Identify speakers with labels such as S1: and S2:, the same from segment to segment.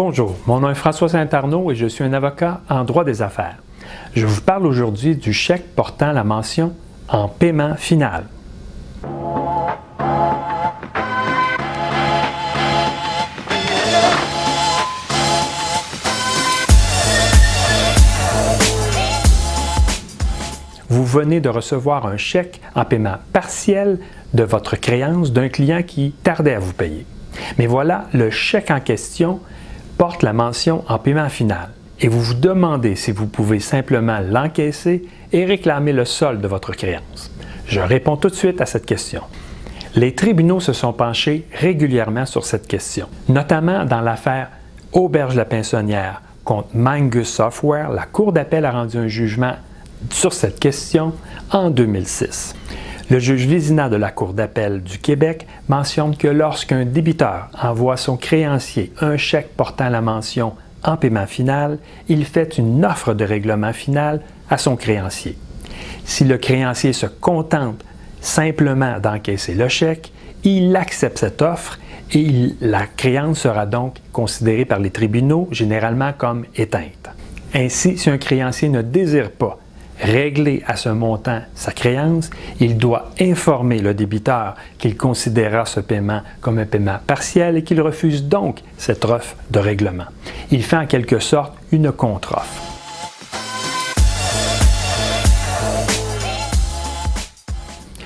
S1: Bonjour, mon nom est François Saint-Arnaud et je suis un avocat en droit des affaires. Je vous parle aujourd'hui du chèque portant la mention « En paiement final ». Vous venez de recevoir un chèque en paiement partiel de votre créance d'un client qui tardait à vous payer. Mais voilà, le chèque en question porte la mention « En paiement final » et vous vous demandez si vous pouvez simplement l'encaisser et réclamer le solde de votre créance. Je réponds tout de suite à cette question. Les tribunaux se sont penchés régulièrement sur cette question, notamment dans l'affaire Auberge la Pinsonnière contre Mangus Software. La Cour d'appel a rendu un jugement sur cette question en 2006. Le juge Vézina de la Cour d'appel du Québec mentionne que lorsqu'un débiteur envoie son créancier un chèque portant la mention « En paiement final », il fait une offre de règlement final à son créancier. Si le créancier se contente simplement d'encaisser le chèque, il accepte cette offre et la créance sera donc considérée par les tribunaux généralement comme éteinte. Ainsi, si un créancier ne désire pas régler à ce montant sa créance, il doit informer le débiteur qu'il considérera ce paiement comme un paiement partiel et qu'il refuse donc cette offre de règlement. Il fait en quelque sorte une contre-offre.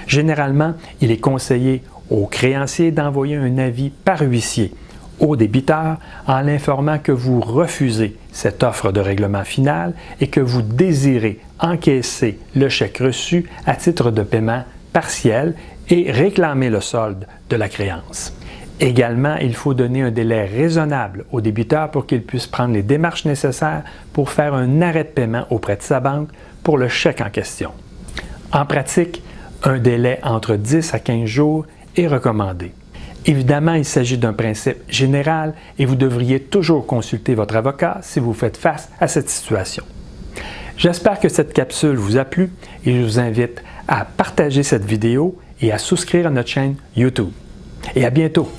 S1: Généralement, il est conseillé au créancier d'envoyer un avis par huissier au débiteur en l'informant que vous refusez cette offre de règlement final et que vous désirez encaisser le chèque reçu à titre de paiement partiel et réclamer le solde de la créance. Également, il faut donner un délai raisonnable au débiteur pour qu'il puisse prendre les démarches nécessaires pour faire un arrêt de paiement auprès de sa banque pour le chèque en question. En pratique, un délai entre 10 à 15 jours est recommandé. Évidemment, il s'agit d'un principe général et vous devriez toujours consulter votre avocat si vous faites face à cette situation. J'espère que cette capsule vous a plu et je vous invite à partager cette vidéo et à souscrire à notre chaîne YouTube. Et à bientôt!